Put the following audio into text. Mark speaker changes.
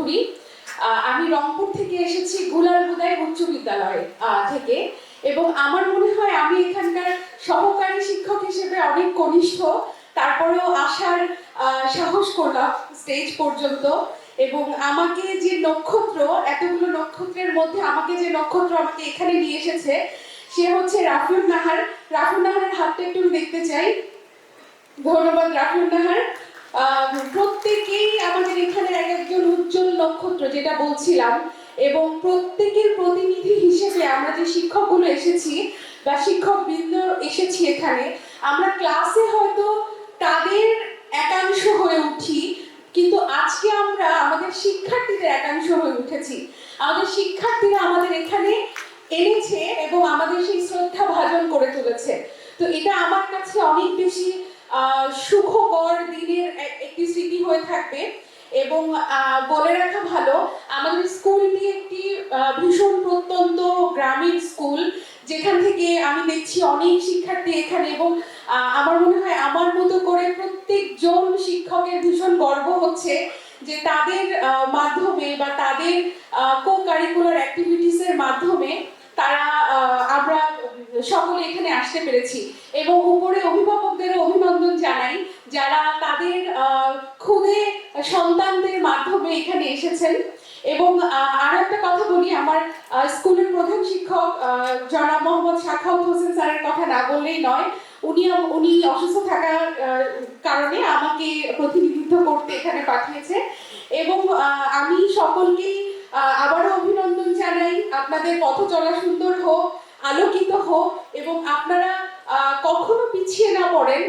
Speaker 1: চৌধুরী। আমি রংপুর থেকে এসেছি গুলালহুদায় উচ্চ বিদ্যালয় থেকে, এবং আমার মনে হয় আমি এখানকার সহকারী শিক্ষক হিসেবে অনেক কনিষ্ঠ। তারপরেও আসার সাহস করলাম স্টেজ পর্যন্ত, এবং আমাকে যে নক্ষত্র, এতগুলো নক্ষত্রের মধ্যে আমাকে যে নক্ষত্র আমাকে এখানে নিয়ে এসেছে সে হচ্ছে রাফিউন নাহার। রাফিউন নাহারের হাতটা একটু দেখতে চাই। ধন্যবাদ রাফিউন নাহার। প্রত্যেকেই আমাদের এখানে এক একজন উজ্জ্বল নক্ষত্র, যেটা বলছিলাম, এবং প্রত্যেকের প্রতিনিধি হিসেবে আমরা যে শিক্ষকগুলো এসেছি বা শিক্ষক বৃন্দ এসেছি এখানে, আমরা ক্লাসে হয়তো তাদের একাংশ হয়ে উঠি, কিন্তু আজকে আমরা আমাদের শিক্ষার্থীদের একাংশ হয়ে উঠেছি। আমাদের শিক্ষার্থীরা আমাদের এখানে এনেছে এবং আমাদের সেই শ্রদ্ধা ভাজন করে তুলেছে। তো এটা আমার কাছে অনেক বেশি সুখকর দিনের একটি স্মৃতি হয়ে থাকবে। এবং বলে রাখা ভালো, আমাদের স্কুলটি একটি ভীষণ প্রত্যন্ত গ্রামীণ স্কুল, যেখান থেকে আমি দেখছি অনেক শিক্ষার্থী এখানে, এবং আমার মনে হয় আমার মতো করে প্রত্যেকজন শিক্ষকের ভীষণ গর্ব হচ্ছে যে তাদের মাধ্যমে বা তাদের কো কারিকুলার অ্যাক্টিভিটিসের মাধ্যমে তারা আমরা সকলে এখানে আসতে পেরেছি। এবং উপরে অভিভাবকদেরও অভিনন্দন জানাই, যারা তাদের খুদে সন্তানদের মাধ্যমে এখানে এসেছেন। এবং আরো একটা কথা বলি, আমার স্কুলের প্রধান শিক্ষক জনাব মোহাম্মদ শাখাওয়াত হোসেন স্যারের কথা না বললেই নয়। উনি অসুস্থ থাকার কারণে আমাকে প্রতিনিধিত্ব করতে এখানে পাঠিয়েছে, এবং আমি সকলকেই আবারও অভিনন্দন জানাই। আপনাদের পথ চলা সুন্দর হোক, আলোকিত হোক, এবং আপনারা কখনো পিছিয়ে না পড়েন।